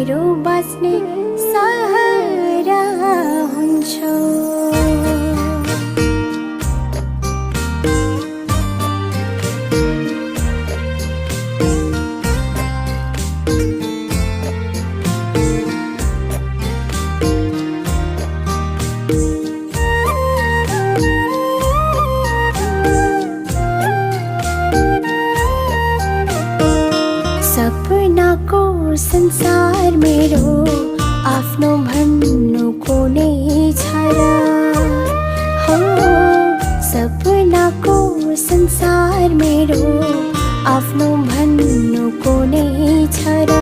मेरो बाँच्ने सहारा हुन्छौ। सपनाको संसार मेरो आफ्नो भन्नु कुनै छ र हो। सपनाको संसार मेरो आफ्नो